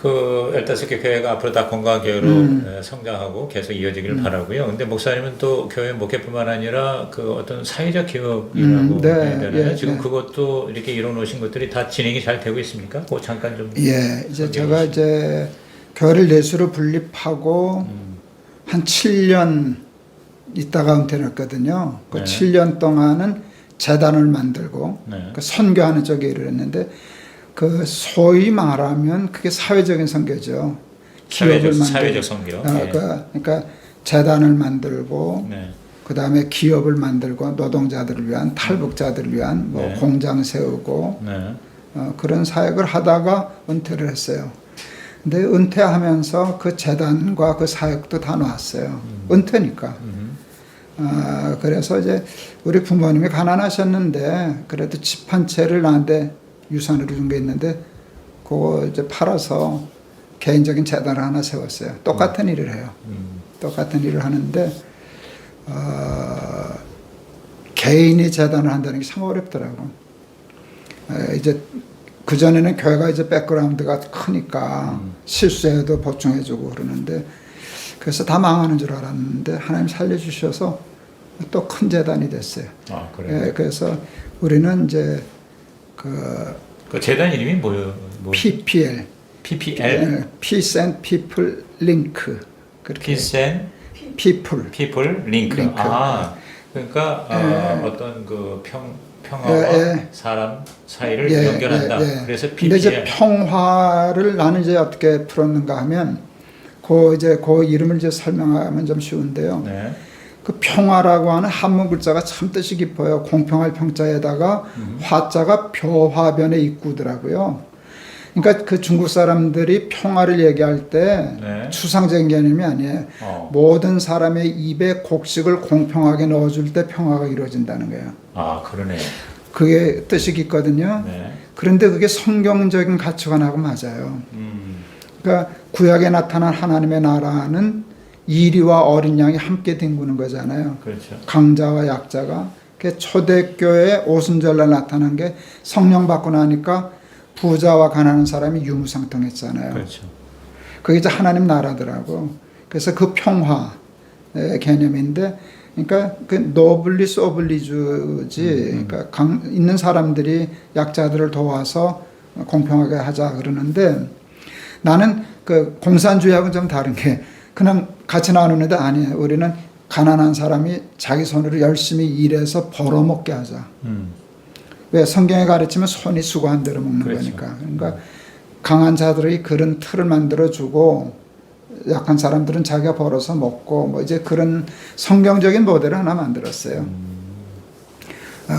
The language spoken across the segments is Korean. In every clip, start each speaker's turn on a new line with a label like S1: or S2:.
S1: 그 엘타스교 교회가 앞으로 다 건강한 교회로 성장하고 계속 이어지기를 바라고요. 근데 목사님은 또 교회 목회뿐만 아니라 그 어떤 사회적 기업이라고
S2: 네,
S1: 해야 되나요?
S2: 예,
S1: 지금
S2: 예.
S1: 그것도 이렇게 이뤄놓으신 것들이 다 진행이 잘 되고 있습니까? 그 잠깐 좀.
S2: 예, 이제 제가 이제 교회를 내수로 분립하고 한 7년 있다가 은퇴를 했거든요. 그
S1: 네.
S2: 7년 동안은 재단을 만들고
S1: 네.
S2: 그 선교하는 쪽에 일을 했는데 그 소위 말하면 그게 사회적인 선교죠.
S1: 사회적 선교. 예.
S2: 그러니까 재단을 만들고
S1: 네.
S2: 그 다음에 기업을 만들고 노동자들을 위한 탈북자들을 위한 뭐
S1: 네.
S2: 공장 세우고
S1: 네.
S2: 그런 사역을 하다가 은퇴를 했어요. 근데 은퇴하면서 그 재단과 그 사역도 다 놨어요. 은퇴니까. 그래서 이제 우리 부모님이 가난하셨는데 그래도 집 한 채를 나한테 유산으로 준 게 있는데 그거 이제 팔아서 개인적인 재단을 하나 세웠어요. 똑같은 일을 해요. 똑같은 일을 하는데 개인이 재단을 한다는 게 참 어렵더라고. 이제 그 전에는 교회가 이제 백그라운드가 크니까 실수해도 보충해주고 그러는데 그래서 다 망하는 줄 알았는데 하나님 살려주셔서 또 큰 재단이 됐어요.
S1: 아, 그래요?
S2: 예, 그래서 우리는 이제
S1: 그 재단 이름이 뭐예요?
S2: PPL,
S1: PPL?
S2: Peace and People Link. 그렇게
S1: Peace and
S2: People.
S1: People Link.
S2: Link.
S1: 아, 그러니까 어떤 그 평화와
S2: 예.
S1: 사람 사이를 연결한다. 그래서
S2: 근데 이제
S1: PPL.
S2: 평화를 나는 이제 어떻게 풀었는가 하면 그 이름을 이제 설명하면 좀 쉬운데요.
S1: 네.
S2: 그 평화라고 하는 한문 글자가 참 뜻이 깊어요. 공평할 평자에다가 화자가 벼화변의 입구더라고요. 그러니까 그 중국 사람들이 평화를 얘기할 때
S1: 네.
S2: 추상적인 개념이 아니에요. 모든 사람의 입에 곡식을 공평하게 넣어줄 때 평화가 이루어진다는 거예요.
S1: 아, 그러네요.
S2: 그게 뜻이 깊거든요.
S1: 네.
S2: 그런데 그게 성경적인 가치관하고 맞아요. 그러니까 구약에 나타난 하나님의 나라는 이리와 어린 양이 함께 뒹구는 거잖아요.
S1: 그렇죠.
S2: 강자와 약자가. 그 초대교회 오순절날 나타난 게 성령 받고 나니까 부자와 가난한 사람이 유무상통했잖아요.
S1: 그렇죠.
S2: 그게 이제 하나님 나라더라고. 그래서 그 평화의 개념인데, 그러니까 그 노블리스 오블리주지, 그러니까 있는 사람들이 약자들을 도와서 공평하게 하자 그러는데, 나는 그 공산주의하고는 좀 다른 게 그냥 같이 나누는데 아니에요. 우리는 가난한 사람이 자기 손으로 열심히 일해서 벌어먹게 하자. 왜 성경에 가르치면 손이 수고한 대로 먹는
S1: 그렇죠.
S2: 거니까. 그러니까 강한 자들이 그런 틀을 만들어주고 약한 사람들은 자기가 벌어서 먹고 뭐 이제 그런 성경적인 모델을 하나 만들었어요.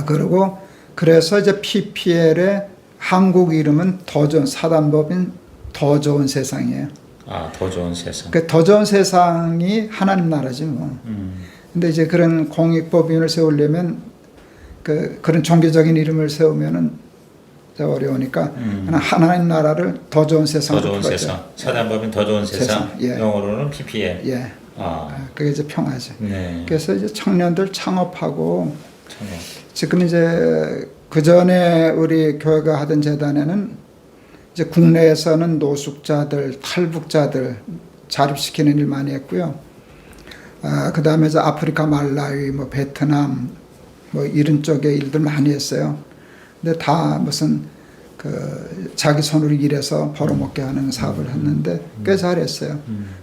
S2: 그리고 그래서 이제 PPL의 한국 이름은 더 좋은 사단법인 더 좋은 세상이에요.
S1: 아, 더 좋은 세상.
S2: 그 더 좋은 세상이 하나님 나라지 뭐. 근데 이제 그런 공익법인을 세우려면 그런 종교적인 이름을 세우면은 어려우니까 하나님 나라를 더 좋은 세상으로
S1: 더 좋은
S2: 풀어야
S1: 세상. 사단법인 더 좋은 세상.
S2: 예.
S1: 영어로는 PPL.
S2: 예. 그게 이제 평화죠.
S1: 네.
S2: 그래서 이제 청년들 창업하고
S1: 참.
S2: 지금 이제 그 전에 우리 교회가 하던 재단에는 이제 국내에서는 노숙자들, 탈북자들 자립시키는 일 많이 했고요. 그 다음에 이제 아프리카, 말라위, 뭐 베트남, 뭐 이런 쪽에 일들 많이 했어요. 근데 다 무슨 그 자기 손으로 일해서 벌어먹게 하는 사업을 했는데 꽤 잘했어요.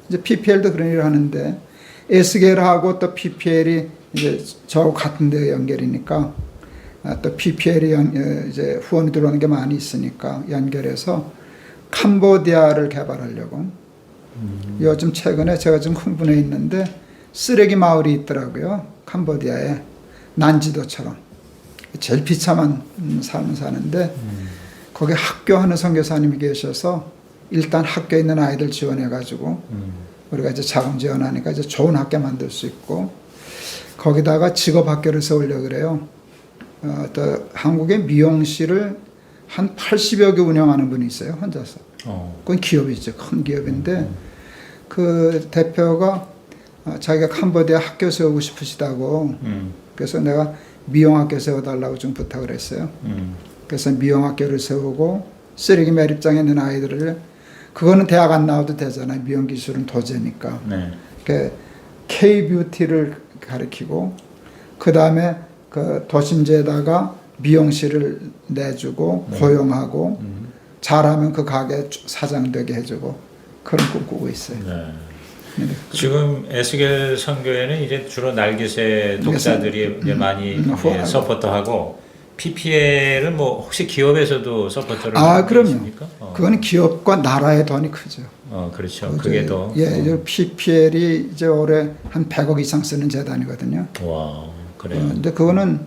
S2: 이제 PPL도 그런 일을 하는데 에스겔하고 또 PPL이 이제 저하고 같은 데 연결이니까 또 PPL이 이제 후원이 들어오는 게 많이 있으니까 연결해서 캄보디아를 개발하려고. 요즘 최근에 제가 지금 흥분해 있는데 쓰레기 마을이 있더라고요. 캄보디아에. 난지도처럼. 제일 비참한 삶을 사는데 거기 학교하는 선교사님이 계셔서 일단 학교에 있는 아이들 지원해가지고 우리가 이제 자금 지원하니까 이제 좋은 학교 만들 수 있고 거기다가 직업학교를 세우려고 그래요. 또 한국의 미용실을 한 80여 개 운영하는 분이 있어요. 혼자서. 그건 기업이죠. 큰 기업인데 그 대표가 자기가 캄보디아 학교 세우고 싶으시다고 그래서 내가 미용학교 세워달라고 좀 부탁을 했어요. 그래서 미용학교를 세우고 쓰레기 매립장에 있는 아이들을 그거는 대학 안 나와도 되잖아요. 미용 기술은 도제니까.
S1: 네.
S2: 그 K-뷰티를 가르치고 그 다음에 그 도심지에다가 미용실을 내주고 고용하고 잘하면 그 가게 사장 되게 해주고 그런 꿈 꾸고 있어요.
S1: 네.
S2: 네.
S1: 지금 에스겔 선교회는 이제 주로 날개새 독자들이 이제 많이
S2: 후원하고.
S1: 서포터하고 PPL은 뭐 혹시 기업에서도 서포터를
S2: 그럼요.
S1: 있습니까?
S2: 그건 기업과 나라의 돈이 크죠.
S1: 그렇죠. 그게 더.
S2: 예, PPL이 이제 올해 한 100억 이상 쓰는 재단이거든요.
S1: 와, 그래요.
S2: 근데 그거는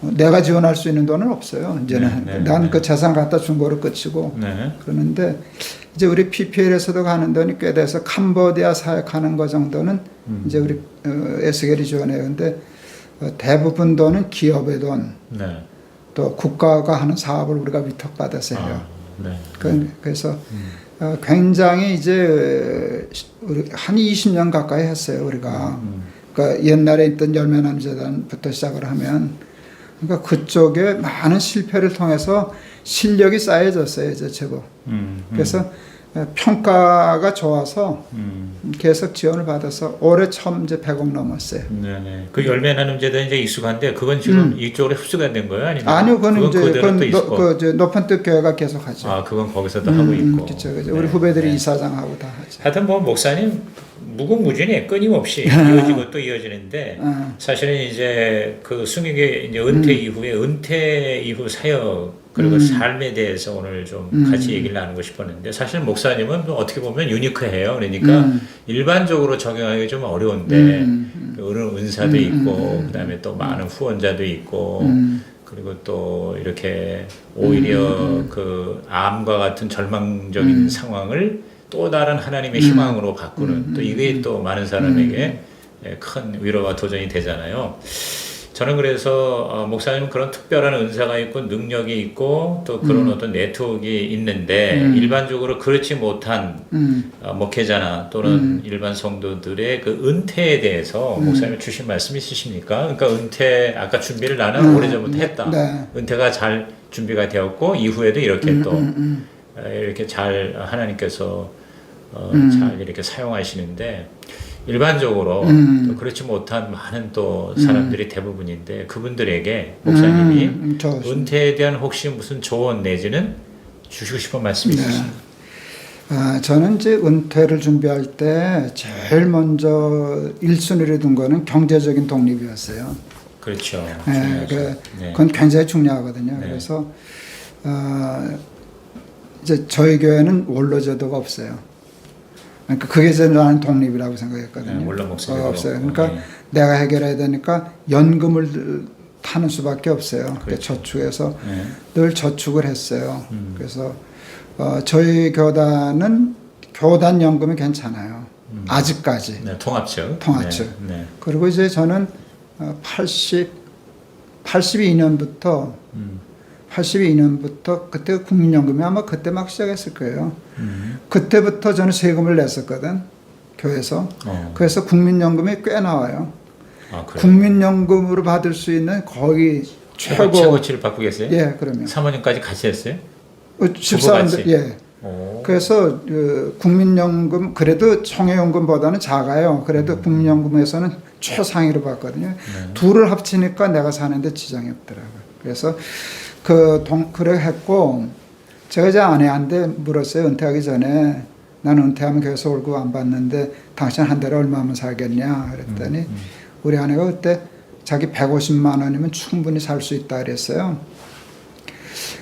S2: 내가 지원할 수 있는 돈은 없어요. 이제는 난 그 재산 갖다 준 거로 끝이고
S1: 네.
S2: 그러는데 이제 우리 PPL에서도 가는 돈이 꽤 돼서 캄보디아 사역하는 거 정도는 이제 우리 에스겔이 지원해요. 근데 대부분 돈은 기업의 돈,
S1: 네.
S2: 또 국가가 하는 사업을 우리가 위탁받아서 해요.
S1: 네.
S2: 그래서 굉장히 이제 우리 한 20년 가까이 했어요. 우리가 그러니까 옛날에 있던 열매나무 재단부터 시작을 하면 그러니까 그쪽에 많은 실패를 통해서 실력이 쌓여졌어요. 이제 제법. 그래서 평가가 좋아서 계속 지원을 받아서 올해 처음 이제 100억 넘었어요.
S1: 네네. 그 열매나눔 재단 이제 익숙한데 그건 지금 이쪽으로 흡수가 된 거예요? 아니면
S2: 그건 이제
S1: 그대로 또 있고?
S2: 그 높은 뜻 교회가 계속 하죠.
S1: 그건 거기서도 하고 있고.
S2: 그렇죠. 우리 후배들이
S1: 네.
S2: 이사장하고 다 하죠.
S1: 하여튼 뭐 목사님 무궁무진해 끊임없이 이어지고 또 이어지는데 사실은 이제 그 승익의 이제 은퇴 이후에 은퇴 이후 사역 그리고 삶에 대해서 오늘 좀 같이 얘기를 나누고 싶었는데 사실 목사님은 뭐 어떻게 보면 유니크해요. 그러니까 일반적으로 적용하기 좀 어려운데 그런 은사도 있고 그다음에 또 많은 후원자도 있고 그리고 또 이렇게 오히려 그 암과 같은 절망적인 상황을 또 다른 하나님의 희망으로 바꾸는 또 이게 또 많은 사람에게 큰 위로와 도전이 되잖아요. 저는 그래서 목사님은 그런 특별한 은사가 있고 능력이 있고 또 그런 어떤 네트워크가 있는데 일반적으로 그렇지 못한 목회자나 또는 일반 성도들의 그 은퇴에 대해서 목사님 주신 말씀 있으십니까? 그러니까 은퇴 아까 준비를 나는 오래전부터 했다.
S2: 네.
S1: 은퇴가 잘 준비가 되었고 이후에도 이렇게 또 이렇게 잘 하나님께서 잘 이렇게 사용하시는데 일반적으로 또 그렇지 못한 많은 또 사람들이 대부분인데 그분들에게 목사님이 은퇴에 대한 혹시 무슨 조언 내지는 주시고 싶은 말씀이 있으십니까?
S2: 저는 이제 은퇴를 준비할 때 제일 먼저 1순위로 둔 거는 경제적인 독립이었어요.
S1: 그렇죠.
S2: 그건 굉장히 중요하거든요.
S1: 네.
S2: 그래서 이제 저희 교회는 원로제도가 없어요. 그러니까 그게 이제 나는 독립이라고 생각했거든요.
S1: 원로 목사님
S2: 없어요. 그러니까 내가 해결해야 되니까 연금을 타는 수밖에 없어요.
S1: 그렇죠.
S2: 저축해서 늘 저축을 했어요. 그래서 저희 교단은 교단 연금이 괜찮아요. 아직까지.
S1: 네, 통합적. 네.
S2: 그리고 이제 저는 82년부터 그때 국민연금이 아마 그때 막 시작했을 거예요. 그때부터 저는 세금을 냈었거든. 교회에서. 그래서 국민연금이 꽤 나와요. 국민연금으로 받을 수 있는 거의
S1: 최고치를 받고 계세요?
S2: 예, 그러면.
S1: 사모님까지 같이 했어요?
S2: 집사람들, 예. 그래서 국민연금 그래도 청해연금보다는 작아요. 그래도 국민연금에서는 최상위로 받거든요. 둘을 합치니까 내가 사는데 지장이 없더라고요. 그래서 그래 했고 제가 이제 아내한테 물었어요. 은퇴하기 전에 나는 은퇴하면 교회에서 월급 안 받는데 당신 한 달에 얼마면 살겠냐 그랬더니 우리 아내가 그때 자기 150만 원이면 충분히 살 수 있다 그랬어요.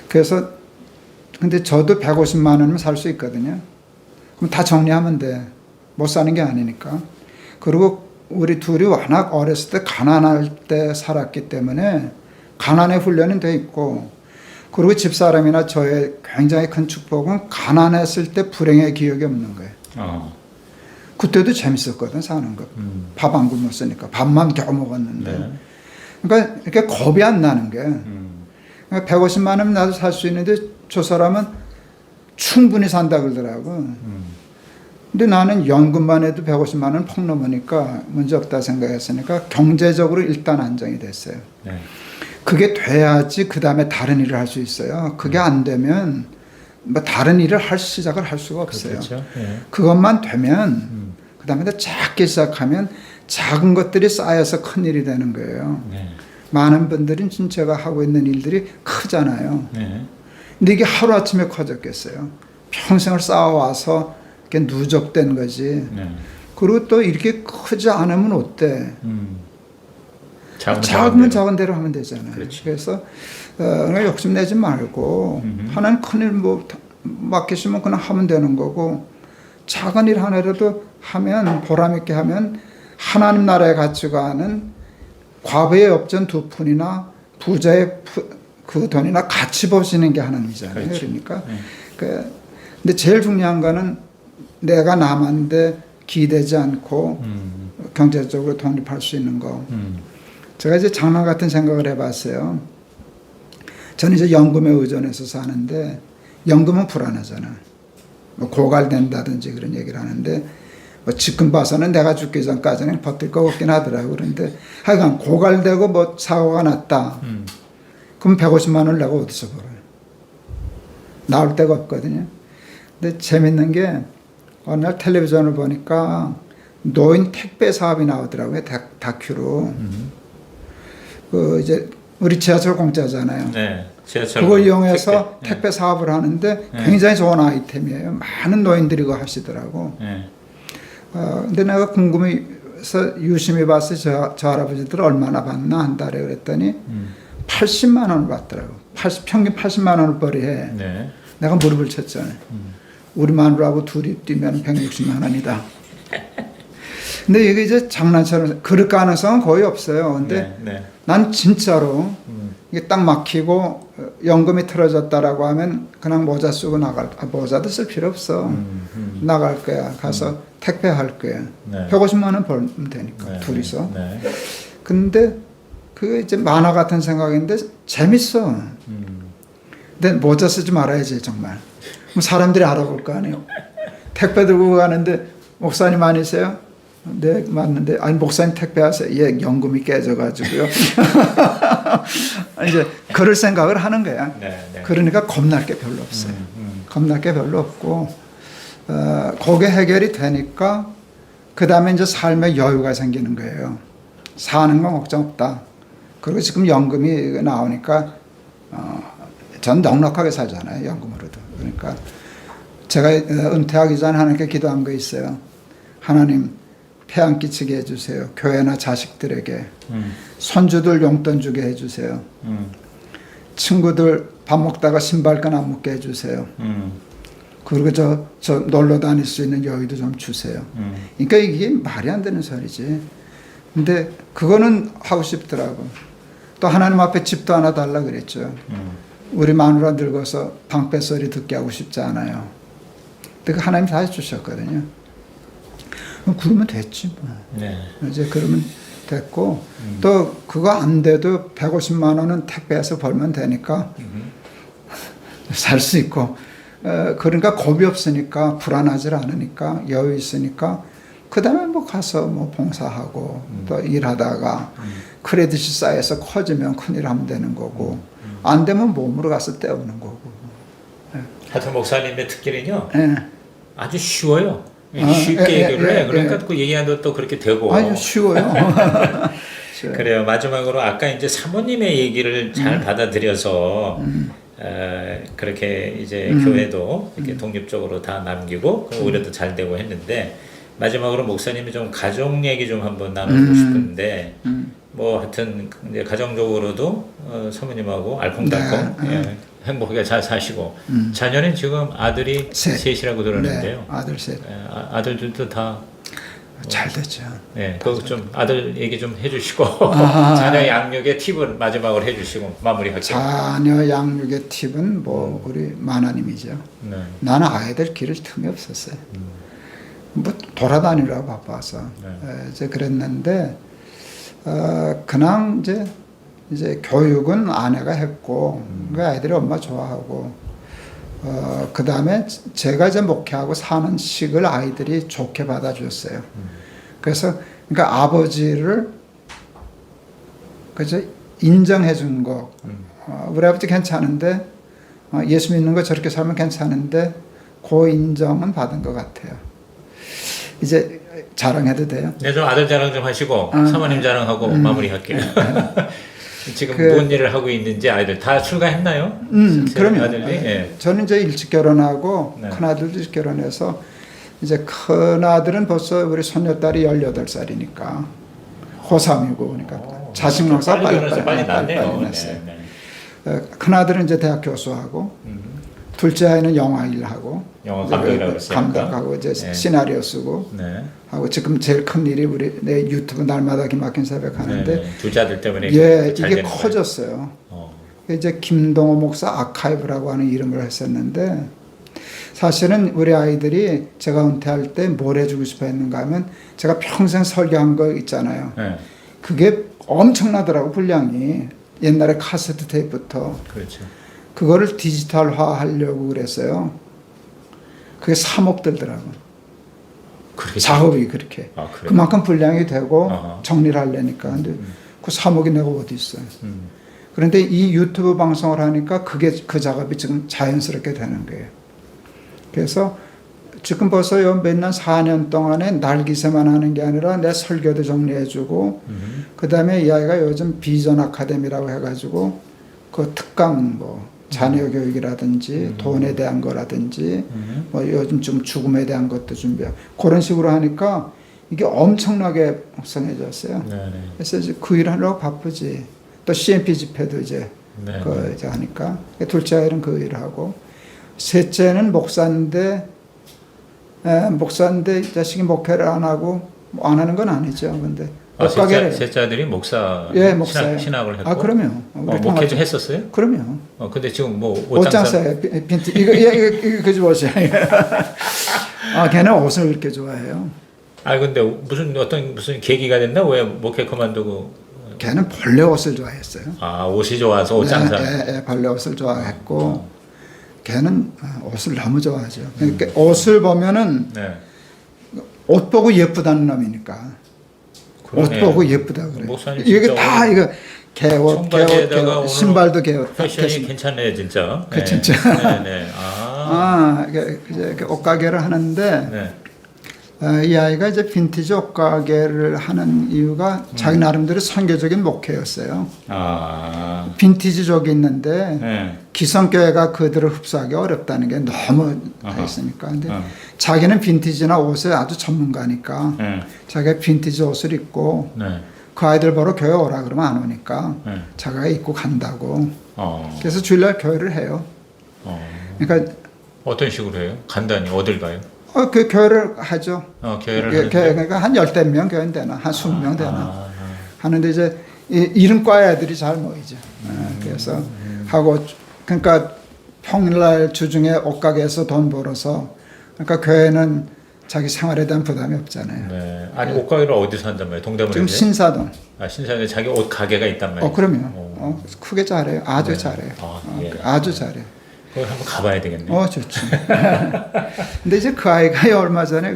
S2: 그래서 근데 저도 150만 원이면 살 수 있거든요. 그럼 다 정리하면 돼. 못 사는 게 아니니까. 그리고 우리 둘이 워낙 어렸을 때 가난할 때 살았기 때문에 가난의 훈련은 돼 있고 그리고 집사람이나 저의 굉장히 큰 축복은 가난했을 때 불행의 기억이 없는 거예요. 그때도 재밌었거든 사는 거. 밥 안 굶었으니까 밥만 겨우 먹었는데.
S1: 네.
S2: 그러니까 이렇게 겁이 안 나는 게 150만 원 나도 살 수 있는데 저 사람은 충분히 산다 그러더라고. 근데 나는 연금만 해도 150만 원 퍽 넘으니까 문제 없다 생각했으니까 경제적으로 일단 안정이 됐어요.
S1: 네.
S2: 그게 돼야지 그 다음에 다른 일을 할 수 있어요. 그게 안 되면 뭐 다른 일을 시작을 할 수가 없어요.
S1: 그렇죠. 예.
S2: 그것만 되면 그 다음에 작게 시작하면 작은 것들이 쌓여서 큰 일이 되는 거예요.
S1: 네.
S2: 많은 분들은 진짜가 하고 있는 일들이 크잖아요.
S1: 네.
S2: 근데 이게 하루아침에 커졌겠어요. 평생을 쌓아와서 이렇게 누적된 거지.
S1: 네.
S2: 그리고 또 이렇게 크지 않으면 어때?
S1: 작으면
S2: 작은 대로 하면 되잖아요.
S1: 그렇지.
S2: 그래서 그냥 욕심내지 말고 하나님 큰일 뭐 맡기시면 그냥 하면 되는 거고 작은 일 하나라도 하면 보람 있게 하면 하나님 나라의 가치관은 과부의 엽전 2푼이나 부자의 그 돈이나 같이 보시는 게 하나님이잖아요.
S1: 그렇지.
S2: 그러니까 근데 제일 중요한 거는 내가 남한테 기대지 않고 경제적으로 독립할 수 있는 거. 제가 이제 장난 같은 생각을 해봤어요. 저는 이제 연금에 의존해서 사는데 연금은 불안하잖아. 뭐 고갈된다든지 그런 얘기를 하는데 뭐 지금 봐서는 내가 죽기 전까지는 버틸 거 없긴 하더라고. 그런데 하여간 고갈되고 뭐 사고가 났다. 그럼 150만 원을 내가 어디서 벌어요? 나올 데가 없거든요. 근데 재밌는 게 어느 날 텔레비전을 보니까 노인 택배 사업이 나오더라고요. 다큐로. 그 이제 우리 지하철 공짜잖아요.
S1: 네. 지하철
S2: 그걸 이용해서
S1: 택배.
S2: 택배 사업을 하는데 굉장히 좋은 아이템이에요. 많은 노인들이 그거 하시더라고.
S1: 네.
S2: 근데 내가 궁금해서 유심히 봤어요. 저 할아버지들 얼마나 받나 한 달에 그랬더니 80만 원을 받더라고. 평균 80만 원을 벌이해.
S1: 네.
S2: 내가 무릎을 쳤잖아요. 우리 마누라하고 둘이 뛰면 160만 원이다. 근데 이게 이제 장난처럼 그럴 가능성은 거의 없어요. 근데
S1: 네.
S2: 난 진짜로 이게 딱 막히고 연금이 틀어졌다라고 하면 그냥 모자 쓰고 모자도 쓸 필요 없어. 나갈 거야. 가서 택배할 거야.
S1: 네.
S2: 150만 원 벌면 되니까
S1: 네.
S2: 둘이서.
S1: 네.
S2: 근데 그게 이제 만화 같은 생각인데 재밌어. 근데 모자 쓰지 말아야지 정말. 그럼 사람들이 알아볼 거 아니에요. 택배 들고 가는데 목사님 아니세요? 네, 맞는데 아니 목사님 택배하세요. 예, 연금이 깨져가지고요. 이제 그럴 생각을 하는 거야.
S1: 네.
S2: 그러니까 겁날 게 별로 없어요. 겁날 게 별로 없고 그게 해결이 되니까 그 다음에 이제 삶에 여유가 생기는 거예요. 사는 건 걱정 없다. 그리고 지금 연금이 나오니까 전 넉넉하게 살잖아요. 연금으로도. 그러니까 제가 은퇴하기 전에 하나님께 기도한 거 있어요. 하나님 폐 안 끼치게 해주세요. 교회나 자식들에게. 손주들 용돈 주게 해주세요. 친구들 밥 먹다가 신발끈 안 묶게 해주세요. 그리고 저 놀러 다닐 수 있는 여유도 좀 주세요. 그러니까 이게 말이 안 되는 소리지. 근데 그거는 하고 싶더라고. 또 하나님 앞에 집도 하나 달라 그랬죠. 우리 마누라 늙어서 방패 소리 듣게 하고 싶지 않아요. 근데 하나님 다 해주셨거든요. 그러면 됐지 뭐.
S1: 네.
S2: 이제 그러면 됐고 또 그거 안 돼도 150만 원은 택배에서 벌면 되니까 살 수 있고 그러니까 겁이 없으니까 불안하지 않으니까 여유 있으니까 그 다음에 뭐 가서 뭐 봉사하고 또 일하다가 크레딧이 쌓여서 커지면 큰일 하면 되는 거고 안 되면 몸으로 가서 때우는 거고.
S1: 하여튼 목사님의 특기는요.
S2: 예.
S1: 아주 쉬워요. 쉽게 얘기를 해. 그러니까 그 얘기하는 것도 그렇게 되고.
S2: 아주 쉬워요.
S1: 그래요. 마지막으로 아까 이제 사모님의 얘기를 잘 받아들여서 그렇게 이제 교회도 이렇게 독립적으로 다 남기고 의뢰도 잘 되고 했는데 마지막으로 목사님이 좀 가정 얘기 좀 한번 나누고 싶은데 뭐 하여튼 이제 가정적으로도 사모님하고 알콩달콩 행복하게 잘 사시고 자녀는 지금 아들이 셋이라고 들었는데요.
S2: 네, 아들 셋.
S1: 아들들도 다
S2: 잘 됐죠.
S1: 네, 그 좀 아들 얘기 좀 해주시고 자녀 양육의 팁을 마지막으로 해주시고 마무리할게요.
S2: 자녀 양육의 팁은 뭐 우리 마나님이죠.
S1: 네.
S2: 나는 아이들 기를 틈이 없었어요. 뭐 돌아다니려고 바빠서 이제 그랬는데 그냥 이제 교육은 아내가 했고 그 아이들이 엄마 좋아하고 그 다음에 제가 이제 목회하고 사는 식을 아이들이 좋게 받아줬어요. 그래서 그러니까 아버지를 그저 인정해 준 거. 우리 아버지 괜찮은데 예수 믿는 거 저렇게 살면 괜찮은데 그 인정은 받은 것 같아요. 이제 자랑해도 돼요?
S1: 네, 좀 아들 자랑 좀 하시고 사모님 자랑하고 마무리할게요. 지금 뭔 일을 하고 있는지 아이들 다 출가했나요?
S2: 그럼요.
S1: 아들이? 예.
S2: 저는 이제 일찍 결혼하고
S1: 네.
S2: 큰아들도 일찍 결혼해서 이제 큰아들은 벌써 우리 손녀딸이 18살이니까 고3이고 그러니까 자식 넉사
S1: 빨리 났네요.
S2: 났어요.
S1: 네, 네.
S2: 큰아들은 이제 대학 교수하고 둘째 아이는 영화 일하고
S1: 영화 감독이라고 그랬어요.
S2: 감독하고 이제
S1: 네.
S2: 시나리오 쓰고
S1: 네.
S2: 하고 지금 제일 큰 일이 우리 내 유튜브 날마다 기막힌 새벽 하는데
S1: 네. 둘째 아들 때문에
S2: 예
S1: 잘
S2: 이게
S1: 되는
S2: 커졌어요.
S1: 거예요.
S2: 이제 김동호 목사 아카이브라고 하는 이름을 했었는데 사실은 우리 아이들이 제가 은퇴할 때 뭘 해주고 싶어 했는가 하면 제가 평생 설교한 거 있잖아요.
S1: 네.
S2: 그게 엄청나더라고 분량이. 옛날에 카세트 테이프부터
S1: 그렇죠.
S2: 그거를 디지털화 하려고 그랬어요. 그게 3억 들더라고.
S1: 그렇게
S2: 작업이 그렇게.
S1: 아, 그래요?
S2: 그만큼 분량이 되고
S1: 아하.
S2: 정리를 하려니까. 근데 그 3억이 내가 어디 있어요.
S1: 음.
S2: 그런데 이 유튜브 방송을 하니까 그게 그 작업이 지금 자연스럽게 되는 거예요. 그래서 지금 벌써 몇 년 4년 동안에 날기세만 하는 게 아니라 내 설교도 정리해주고 그 다음에 이 아이가 요즘 비전 아카데미라고 해가지고 그 특강 뭐 자녀 교육이라든지 돈에 대한 거라든지 뭐 요즘 좀 죽음에 대한 것도 준비하고 그런 식으로 하니까 이게 엄청나게 활성해졌어요.
S1: 네, 네.
S2: 그래서 이제 그 일 하려고 바쁘지. 또 CMP 집회도 이제
S1: 네,
S2: 그 이제 하니까 둘째 아이는 그 일을 하고 셋째는 목사인데 자식이 목회를 안 하고 뭐 안 하는 건 아니죠. 근데 옷가게를
S1: 셋째 아들이 목사
S2: 예, 목사예요.
S1: 신학을 했고.
S2: 그럼요.
S1: 목회 좀 했었어요?
S2: 그럼요.
S1: 근데 지금 뭐
S2: 옷장 써요. 빈티 이거 그지 보세요. 걔는 옷을 이렇게 좋아해요.
S1: 근데 무슨 계기가 됐나? 왜 목회 그만두고?
S2: 걔는 벌레 옷을 좋아했어요.
S1: 옷이 좋아서 옷장사.
S2: 네, 벌레 옷을 좋아했고 걔는 옷을 너무 좋아하죠. 그러니까 옷을 보면은
S1: 네.
S2: 옷 보고 예쁘다는 놈이니까.
S1: 그러네.
S2: 옷 보고 예쁘다 그래.
S1: 목사님
S2: 이게
S1: 진짜
S2: 다 이거 개옷,
S1: 청바지에다가 오늘
S2: 신발도 개옷.
S1: 패션이 괜찮네 진짜.
S2: 그 진짜.
S1: 네.
S2: 이제 옷가게를 하는데
S1: 네.
S2: 이 아이가 이제 빈티지 옷가게를 하는 이유가 자기 나름대로 선교적인 목회였어요. 빈티지족이 있는데
S1: 네.
S2: 기성교회가 그들을 흡수하기 어렵다는 게 너무 다 있으니까. 근데 자기는 빈티지나 옷에 아주 전문가니까 자기가 빈티지 옷을 입고
S1: 네.
S2: 그 아이들 보러 교회 오라 그러면 안 오니까
S1: 네.
S2: 자기가 입고 간다고.
S1: 그래서
S2: 주일날 교회를 해요. 그러니까
S1: 어떤 식으로 해요? 간단히 어딜 가요?
S2: 그 교회를 하죠.
S1: 교회를
S2: 그러니까 한 10명 교회는 되나 한 20명 되나 하는데 이제 이름과 애들이 잘 모이죠. 그래서 하고 그러니까 평일날 주중에 옷가게에서 돈 벌어서 그러니까 교회는 자기 생활에 대한 부담이 없잖아요.
S1: 네. 아니 옷가게를 어디서 한단 말이에요? 동대문에?
S2: 지금 신사동.
S1: 신사동에 자기 옷 가게가 있단 말이에요?
S2: 그럼요. 크게 잘해요. 아주 잘해요. 아주 잘해요.
S1: 그걸 한번 가봐야 되겠네요.
S2: 좋죠. 근데 이제 그 아이가 얼마 전에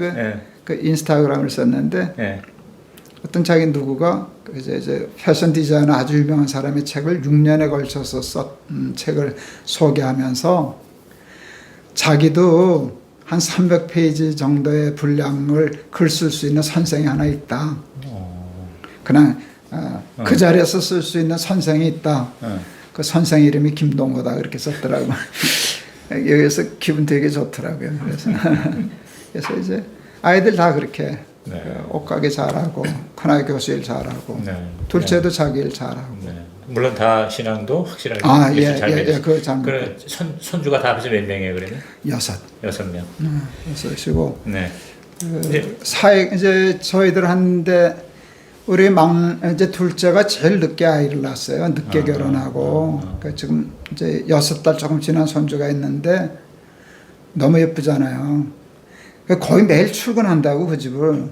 S2: 그 인스타그램을 썼는데
S1: 네.
S2: 어떤 자기 누구가 이제 패션 디자이너 아주 유명한 사람의 책을 6년에 걸쳐서 썼 책을 소개하면서 자기도 한 300페이지 정도의 분량을 글 쓸 수 있는 선생이 하나 있다. 그냥 그 자리에서 쓸 수 있는 선생이 있다. 그 선생 이름이 김동호다 그렇게 썼더라고. 여기서 기분 되게 좋더라고요. 그래서 이제 아이들 다 그렇게 옷가게 잘하고 큰아이 교수 일 잘하고 둘째도 자기 일 잘하고.
S1: 물론 다 신앙도 확실하게
S2: 그거 잘.
S1: 그래 손주가 다 합해서 몇 명이에요, 그러면?
S2: 6.
S1: 6명.
S2: 6이고.
S1: 네.
S2: 이제 저희들 하는데 우리 이제 둘째가 제일 늦게 아이를 낳았어요. 늦게 결혼하고. 그러니까 지금 이제 6달 조금 지난 손주가 있는데 너무 예쁘잖아요. 거의 매일 출근한다고 그 집을.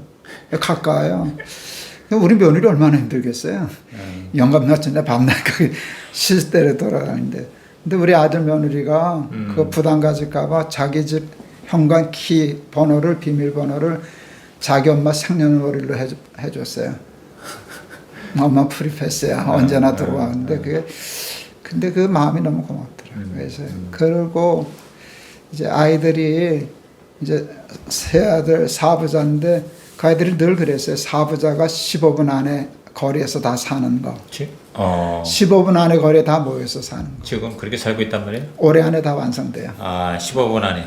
S2: 가까워요. 우리 며느리 얼마나 힘들겠어요. 영감 낮춘데 밤낮 시스테로 돌아다니는데. 근데 우리 아들 며느리가 그 부담 가질까봐 자기 집 현관 키 번호를 비밀번호를 자기 엄마 생년월일로 해줬어요. 엄마 프리패스야. 언제나 들어와. 근데 그 마음이 너무 고맙더라. 하더라고요. 그래서 그리고 이제 아이들이 이제 세 아들 사부자인데 그 아이들이 늘 그랬어요. 사부자가 15분 안에 거리에서 다 사는 거. 15분 안에 거리에 다 모여서 사는 거.
S1: 지금 그렇게 살고 있단 말이에요?
S2: 올해 안에 다 완성돼요.
S1: 15분 안에.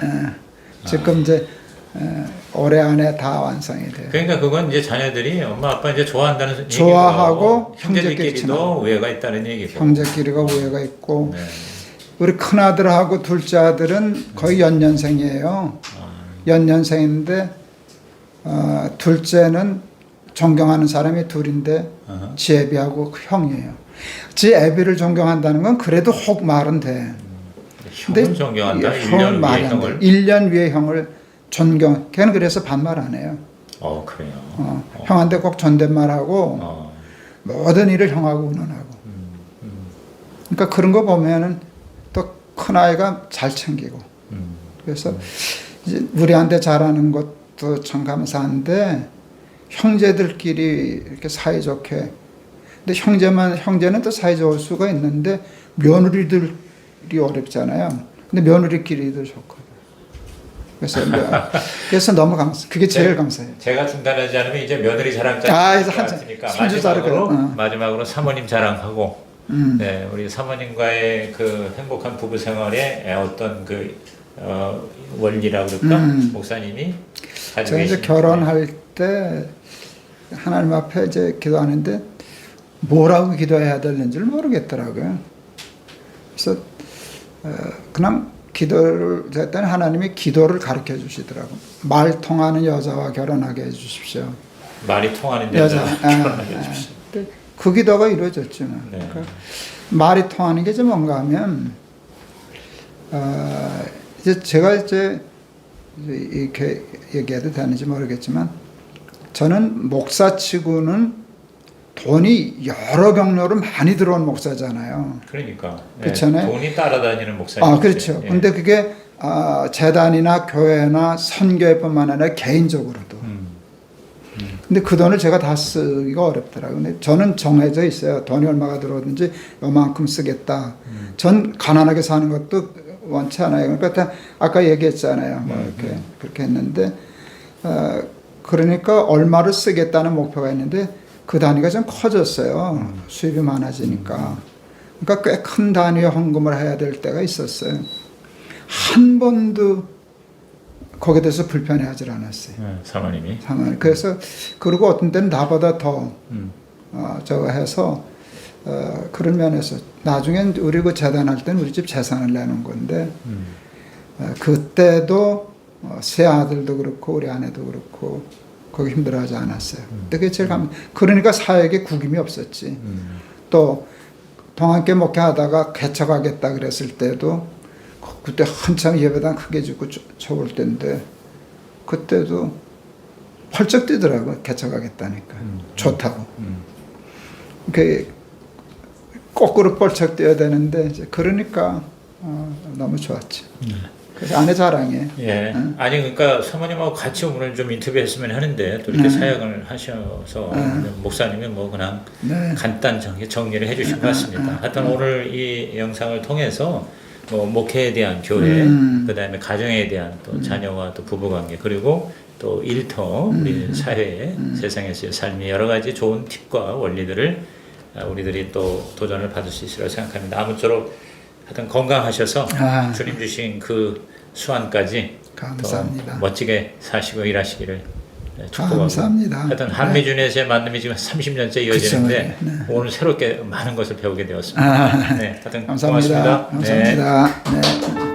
S2: 지금 이제 올해 안에 다 완성이 돼요.
S1: 그러니까 그건 이제 자녀들이 엄마 아빠 이제 좋아한다는 얘기고,
S2: 좋아하고
S1: 형제들끼리도 우애가 있다는 얘기고.
S2: 형제끼리가 우애가 있고
S1: 네.
S2: 우리 큰 아들하고 둘째 아들은 거의 연년생이에요. 연년생인데 둘째는 존경하는 사람이 둘인데 지 애비하고 그 형이에요. 지 애비를 존경한다는 건 그래도 혹 말은 돼.
S1: 형을 존경한다. 1년 위에 형을.
S2: 1년 위에 형을 존경. 걔는 그래서 반말 안 해요.
S1: 그래요.
S2: 형한테 꼭 존댓말하고 모든 일을 형하고 의논하고. 그러니까 그런 거 보면은 또 큰 아이가 잘 챙기고. 그래서 이제 우리한테 잘하는 것도 참 감사한데 형제들끼리 이렇게 사이좋게. 근데 형제는 또 사이좋을 수가 있는데 며느리들이 어렵잖아요. 근데 며느리끼리도 좋거든요. 그래서 너무 감사. 그게 제일 감사해요.
S1: 제가 중단하지 않으면 이제 며느리 자랑까지
S2: 한참
S1: 마지막으로 사모님 자랑하고, 네, 우리 사모님과의 그 행복한 부부 생활의 어떤 그 원리라 그럴까, 목사님이 가지고
S2: 제가 이제 결혼할 때 하나님 앞에 이제 기도하는데 뭐라고 기도해야 되는지를 모르겠더라고요. 그래서 그냥 기도를 했더니 하나님이 기도를 가르쳐 주시더라고. 말 통하는 여자와 결혼하게 해주십시오.
S1: 말이 통하는 여자와 결혼하게 해주십시오.
S2: 그 기도가 이루어졌죠.
S1: 네.
S2: 그러니까 말이 통하는 게 이제 뭔가 하면 이제 제가 이제 이렇게 얘기해도 되는지 모르겠지만 저는 목사치고는 돈이 여러 경로로 많이 들어온 목사잖아요.
S1: 그러니까.
S2: 그렇잖아요.
S1: 돈이 따라다니는 목사님.
S2: 그렇죠.
S1: 예.
S2: 근데 그게 재단이나 교회나 선교회뿐만 아니라 개인적으로도. 근데 그 돈을 제가 다 쓰기가 어렵더라고요. 근데 저는 정해져 있어요. 돈이 얼마가 들어오든지 요만큼 쓰겠다. 전 가난하게 사는 것도 원치 않아요. 그러니까 아까 얘기했잖아요. 뭐 이렇게 그렇게 했는데 그러니까 얼마를 쓰겠다는 목표가 있는데 그 단위가 좀 커졌어요. 수입이 많아지니까. 그러니까 꽤 큰 단위의 헌금을 해야 될 때가 있었어요. 한 번도 거기에 대해서 불편해하지 않았어요.
S1: 사모님이.
S2: 그래서 그리고 어떤 때는 나보다 더 저거 해서 그런 면에서 나중엔 우리 그 재단할 때는 우리 집 재산을 내는 건데 그때도 세 아들도 그렇고 우리 아내도 그렇고 거기 힘들어하지 않았어요. 그게 제일 그러니까 사역에 구김이 없었지. 또 동안께 목회하다가 개척하겠다 그랬을 때도 그때 한참 예배당 크게 짓고 쳐볼 때인데 그때도 펄쩍 뛰더라고. 개척하겠다니까. 좋다고. 그 거꾸로 펄쩍 뛰어야 되는데 이제 그러니까 너무 좋았지. 그래서 아내 자랑이에요.
S1: 예. 아니 그러니까 사모님하고 같이 오늘 좀 인터뷰했으면 하는데 또 이렇게 사역을 하셔서 목사님이 뭐 그냥 간단 정리를 해주신 것 같습니다. 하여튼 오늘 이 영상을 통해서 뭐 목회에 대한 교회, 그다음에 가정에 대한 또 자녀와 또 부부관계 그리고 또 일터 우리 사회의 세상에서의 삶의 여러 가지 좋은 팁과 원리들을 우리들이 또 도전을 받을 수 있으리라 생각합니다. 아무쪼록 하여튼 건강하셔서 주님 주신 그 수완까지
S2: 감사합니다.
S1: 더 멋지게 사시고 일하시기를 축복하고
S2: 감사합니다.
S1: 하여튼 한미준에서의 만남이 지금 30년째 이어지는데 오늘 새롭게 많은 것을 배우게 되었습니다. 네, 하여튼
S2: 감사합니다.
S1: 고맙습니다.
S2: 감사합니다. 네.